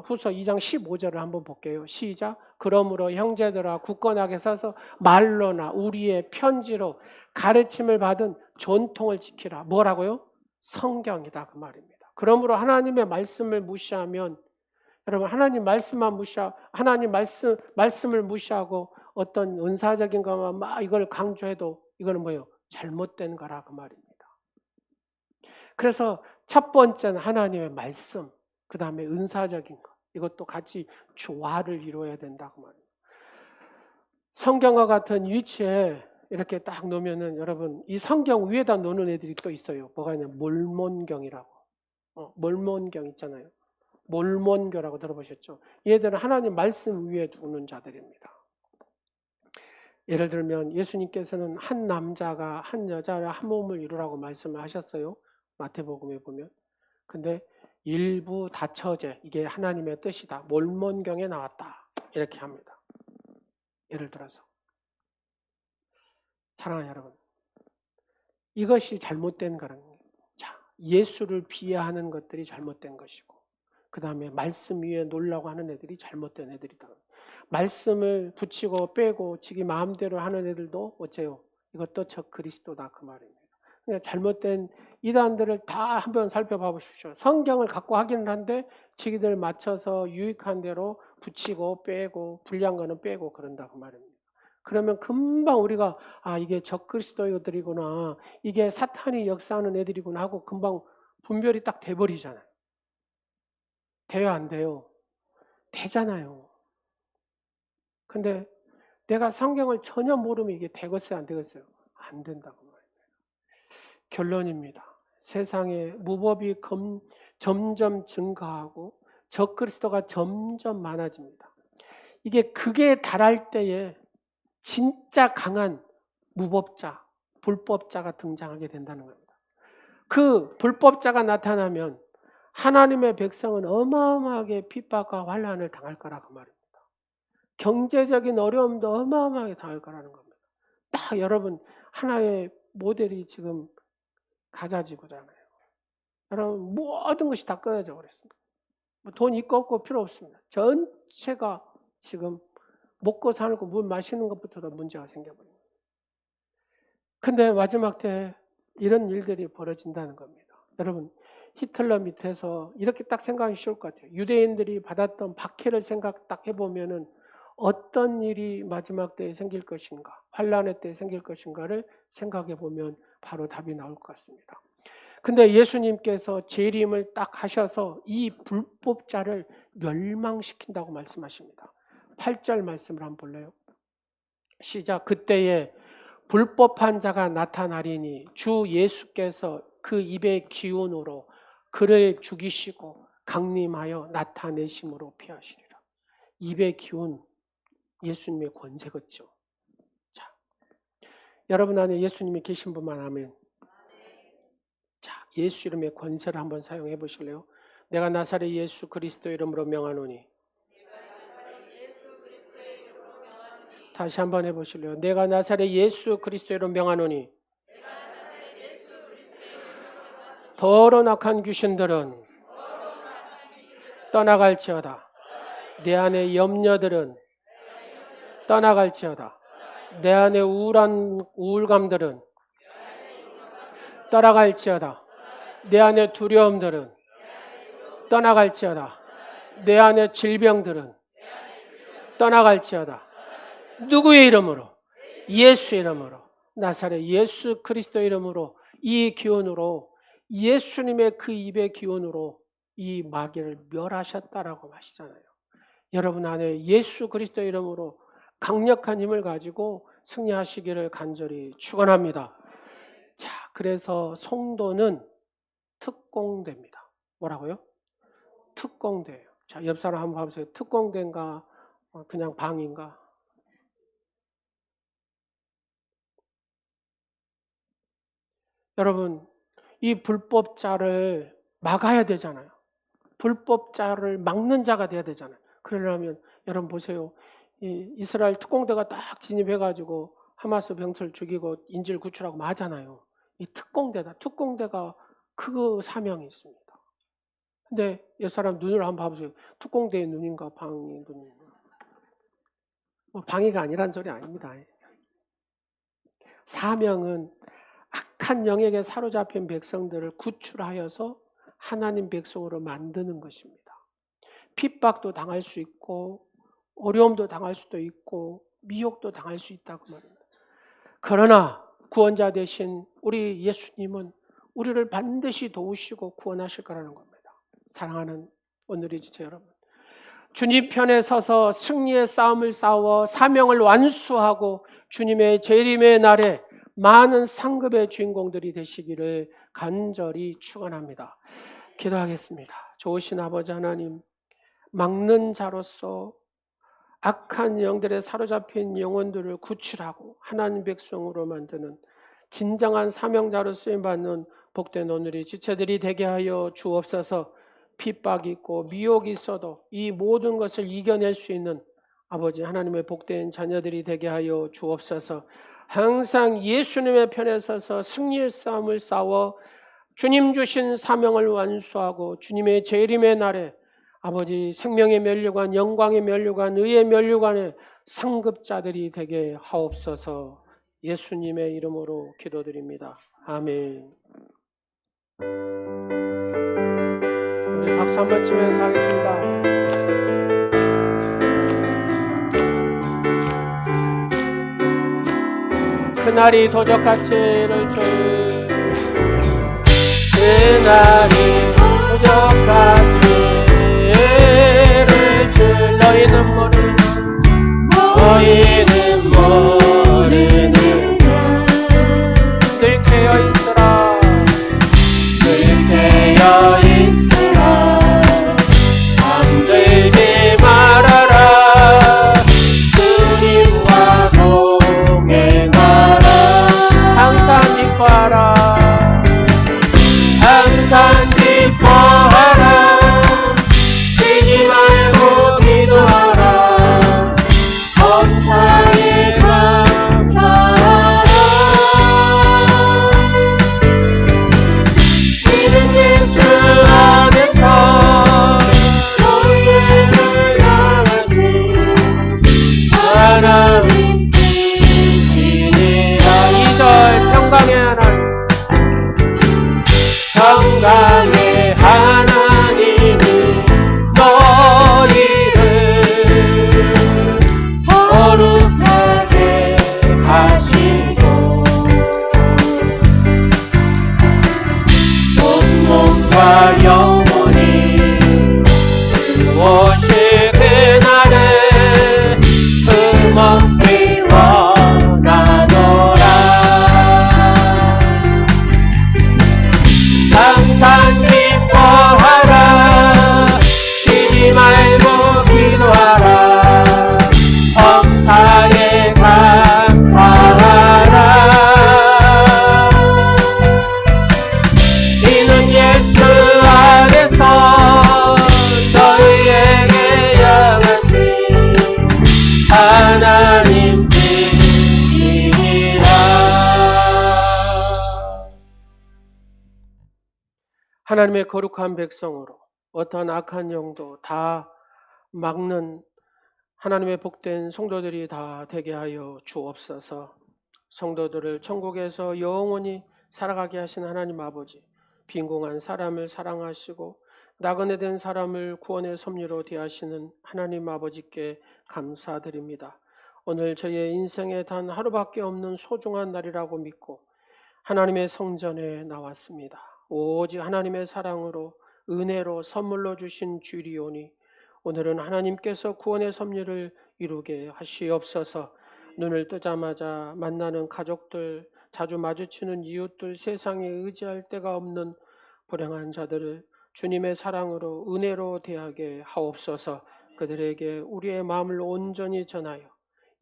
후서 2장 15절을 한번 볼게요. 시작. 그러므로 형제들아 굳건하게 서서 말로나 우리의 편지로 가르침을 받은 전통을 지키라. 뭐라고요? 성경이다 그 말입니다. 그러므로 하나님의 말씀을 무시하면 여러분 하나님 말씀만 하나님 말씀을 무시하고 어떤 은사적인 것만 막 이걸 강조해도 이거는 뭐예요? 잘못된 거라 그 말입니다. 그래서 첫 번째는 하나님의 말씀, 그 다음에 은사적인 것 이것도 같이 조화를 이루어야 된다고 말입니다. 성경과 같은 위치에 이렇게 딱 놓으면은 여러분 이 성경 위에다 놓는 애들이 또 있어요. 뭐가 있냐? 몰몬경이라고. 몰몬경 있잖아요. 몰몬교라고 들어보셨죠? 얘들은 하나님 말씀 위에 두는 자들입니다. 예를 들면 예수님께서는 한 남자가 한 여자를 한 몸을 이루라고 말씀을 하셨어요. 마태복음에 보면. 근데 일부 다처제 이게 하나님의 뜻이다. 몰몬경에 나왔다. 이렇게 합니다. 예를 들어서 사랑하는 여러분, 이것이 잘못된 거는 자, 예수를 비하하는 것들이 잘못된 것이고 그 다음에 말씀 위에 놓으려고 하는 애들이 잘못된 애들이다. 말씀을 붙이고 빼고 지기 마음대로 하는 애들도 어째요? 이것도 저 그리스도다 그 말입니다. 그러니까 잘못된 이단들을 다 한번 살펴봐 보십시오. 성경을 갖고 하기는 한데 지기들 맞춰서 유익한 대로 붙이고 빼고 불리한 거는 빼고 그런다 그 말입니다. 그러면 금방 우리가 이게 적그리스도들이구나 이게 사탄이 역사하는 애들이구나 하고 금방 분별이 딱 돼버리잖아요. 돼요 안 돼요? 되잖아요. 근데 내가 성경을 전혀 모르면 이게 되겠어요 안 되겠어요? 안 된다고 말입니다. 결론입니다. 세상에 무법이 점점 증가하고 적그리스도가 점점 많아집니다. 이게 극에 달할 때에 진짜 강한 무법자, 불법자가 등장하게 된다는 겁니다. 그 불법자가 나타나면 하나님의 백성은 어마어마하게 핍박과 환난을 당할 거라고 말입니다. 경제적인 어려움도 어마어마하게 당할 거라는 겁니다. 딱 여러분 하나의 모델이 지금 가자지구잖아요. 여러분 모든 것이 다 끊어져 버렸습니다. 돈 있고 없고 필요 없습니다. 전체가 지금 먹고 사는 거, 물 마시는 것부터도 문제가 생겨버립니다. 근데 마지막 때 이런 일들이 벌어진다는 겁니다. 여러분 히틀러 밑에서 이렇게 딱 생각하기 쉬울 것 같아요. 유대인들이 받았던 박해를 생각 딱 해보면은 어떤 일이 마지막 때에 생길 것인가, 환란의 때에 생길 것인가를 생각해 보면 바로 답이 나올 것 같습니다. 근데 예수님께서 재림을 딱 하셔서 이 불법자를 멸망시킨다고 말씀하십니다. 8절 말씀을 한번 볼래요? 시작. 그때에 불법한 자가 나타나리니 주 예수께서 그 입의 기운으로 그를 죽이시고 강림하여 나타내심으로 피하시리라. 입의 기운, 예수님의 권세겠죠. 자, 여러분 안에 예수님이 계신 분만 아멘. 자, 예수 이름의 권세를 한번 사용해 보실래요? 내가 나사렛 예수 그리스도 이름으로 명하노니. 다시 한번 해보실래요? 내가 나사렛 예수 그리스도 이름으로 명하노니. 더러운 악한 귀신들은 떠나갈지어다. 내 안의 염려들은 떠나갈지어다. 내 안의 우울감들은 떠나갈지어다. 내 안의 두려움들은 떠나갈지어다. 내 안의 질병들은 떠나갈지어다. 누구의 이름으로? 예수 이름으로. 나사렛 예수 그리스도 이름으로 이 기운으로 예수님의 그 입의 기운으로 이 마귀를 멸하셨다라고 하시잖아요. 여러분 안에 예수 그리스도 이름으로 강력한 힘을 가지고 승리하시기를 간절히 축원합니다. 자, 그래서 성도는 특공대입니다. 뭐라고요? 특공대예요. 자, 옆 사람 한번 봐보세요. 특공대인가 그냥 방인가? 여러분 이 불법자를 막아야 되잖아요. 불법자를 막는 자가 돼야 되잖아요. 그러려면 여러분 보세요. 이스라엘 특공대가 딱 진입해가지고 하마스 병사를 죽이고 인질 구출하고 하잖아요. 이 특공대다. 특공대가 그 사명이 있습니다. 근데 이 사람 눈을 한번 봐보세요. 특공대의 눈인가 방의 눈인가. 방해가 아니란 소리 아닙니다. 사명은 악한 영에게 사로잡힌 백성들을 구출하여서 하나님 백성으로 만드는 것입니다. 핍박도 당할 수 있고 어려움도 당할 수도 있고 미혹도 당할 수 있다고 말합니다. 그러나 구원자 되신 우리 예수님은 우리를 반드시 도우시고 구원하실 거라는 겁니다. 사랑하는 오늘의 지체 여러분, 주님 편에 서서 승리의 싸움을 싸워 사명을 완수하고 주님의 재림의 날에 많은 상급의 주인공들이 되시기를 간절히 축원합니다. 기도하겠습니다. 좋으신 아버지 하나님, 막는 자로서 악한 영들에 사로잡힌 영혼들을 구출하고 하나님 백성으로 만드는 진정한 사명자로 쓰임받는 복된 오늘의 지체들이 되게 하여 주옵소서. 핍박이 있고 미혹이 있어도 이 모든 것을 이겨낼 수 있는 아버지 하나님의 복된 자녀들이 되게 하여 주옵소서. 항상 예수님의 편에 서서 승리의 싸움을 싸워 주님 주신 사명을 완수하고 주님의 재림의 날에 아버지 생명의 면류관, 영광의 면류관, 의의 면류관의 상급자들이 되게 하옵소서. 예수님의 이름으로 기도드립니다. 아멘. 우리 박수 한번 치면서 하겠습니다. 그날이 도적같이 이를 줄, 그날이 도적같이 이를 줄 너희는 모르느냐 늘 깨어 있으라 잠들지 말아라 주님과 동행하라 항상 기뻐하라 항상 기뻐하라 쉬지 말고 기도하라 범사에 감사하라 이는 예수 안에서 너희를 향하신 하나님 이시니라 2절 평강의 하나님 평강의 하나님은 너희를 거룩하게 하시고 온몸과 영혼이 주오실 그날에 흠없기 원하노라 항상 기뻐하라 쉬지 말고 기도하라 범사에 감사하라 이는 예수 안에서 너희에게 향하신 하나님 뜻이니라. 하나님의 거룩한 백성으로 어떠한 악한 영도 다 막는 하나님의 복된 성도들이 다 되게 하여 주옵소서. 성도들을 천국에서 영원히 살아가게 하신 하나님 아버지, 빈궁한 사람을 사랑하시고 나그네 된 사람을 구원의 섭리로 대하시는 하나님 아버지께 감사드립니다. 오늘 저의 인생에 단 하루밖에 없는 소중한 날이라고 믿고 하나님의 성전에 나왔습니다. 오직 하나님의 사랑으로 은혜로 선물로 주신 주리오니 오늘은 하나님께서 구원의 섭리를 이루게 하시옵소서. 눈을 뜨자마자 만나는 가족들, 자주 마주치는 이웃들, 세상에 의지할 데가 없는 불행한 자들을 주님의 사랑으로 은혜로 대하게 하옵소서. 그들에게 우리의 마음을 온전히 전하여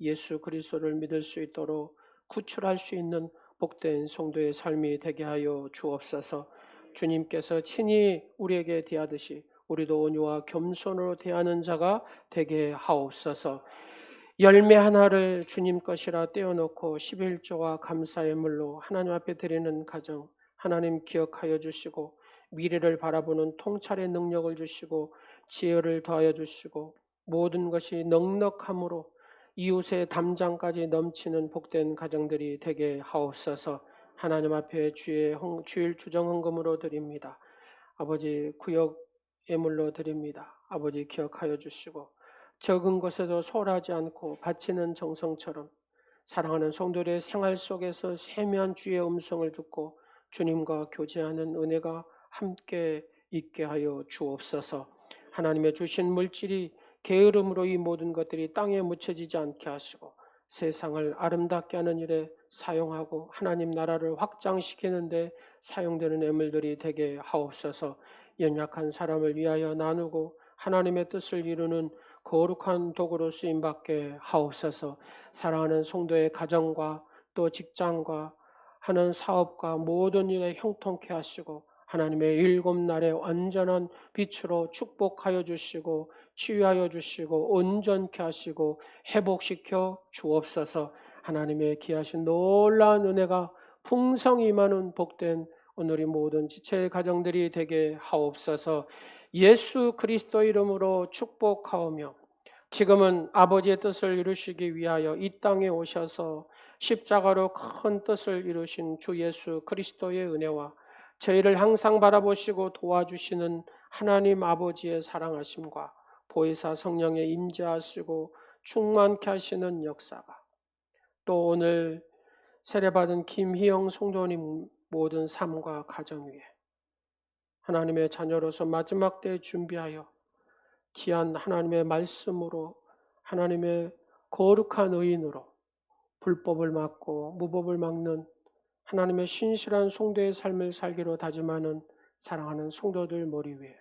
예수 그리스도를 믿을 수 있도록 구출할 수 있는 복된 성도의 삶이 되게 하여 주옵소서. 주님께서 친히 우리에게 대하듯이 우리도 온유와 겸손으로 대하는 자가 되게 하옵소서. 열매 하나를 주님 것이라 떼어놓고 11조와 감사의 물로 하나님 앞에 드리는 가정 하나님 기억하여 주시고 미래를 바라보는 통찰의 능력을 주시고 지혜를 더하여 주시고 모든 것이 넉넉함으로 이웃의 담장까지 넘치는 복된 가정들이 되게 하옵소서. 하나님 앞에 주일 주정 헌금으로 드립니다. 아버지 구역 예물로 드립니다. 아버지 기억하여 주시고 적은 것에도 소홀하지 않고 바치는 정성처럼 사랑하는 성도들의 생활 속에서 세미한 주의 음성을 듣고 주님과 교제하는 은혜가 함께 있게 하여 주옵소서. 하나님의 주신 물질이 게으름으로 이 모든 것들이 땅에 묻혀지지 않게 하시고 세상을 아름답게 하는 일에 사용하고 하나님 나라를 확장시키는데 사용되는 예물들이 되게 하옵소서. 연약한 사람을 위하여 나누고 하나님의 뜻을 이루는 거룩한 도구로 쓰임받게 하옵소서. 사랑하는 성도의 가정과 또 직장과 하는 사업과 모든 일에 형통케 하시고 하나님의 일곱 날의 완전한 빛으로 축복하여 주시고 치유하여 주시고 온전케 하시고 회복시켜 주옵소서. 하나님의 귀하신 놀라운 은혜가 풍성히 임하는 복된 오늘의 모든 지체의 가정들이 되게 하옵소서. 예수 그리스도 이름으로 축복하오며 지금은 아버지의 뜻을 이루시기 위하여 이 땅에 오셔서 십자가로 큰 뜻을 이루신 주 예수 그리스도의 은혜와 저희를 항상 바라보시고 도와주시는 하나님 아버지의 사랑하심과 보혜사 성령의 임재하시고 충만케 하시는 역사가 또 오늘 세례받은 김희영 성도님 모든 삶과 가정 위에 하나님의 자녀로서 마지막 때 준비하여 귀한 하나님의 말씀으로 하나님의 거룩한 의인으로 불법을 막고 무법을 막는 하나님의 신실한 성도의 삶을 살기로 다짐하는 사랑하는 성도들 머리 위에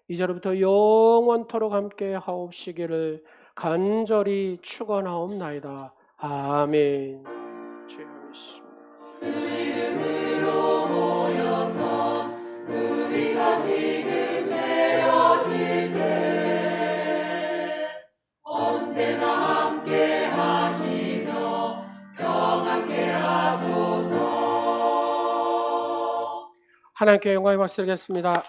이제부터 영원토록 함께 하옵시기를 간절히 축원하옵나이다. 아멘. 주여 믿습니다. 그 이름으로 모였던 우리가 지금 내려질 때 언제나 함께 하시며 평안케 하소서. 하나님께 영광의 박수 드리겠습니다.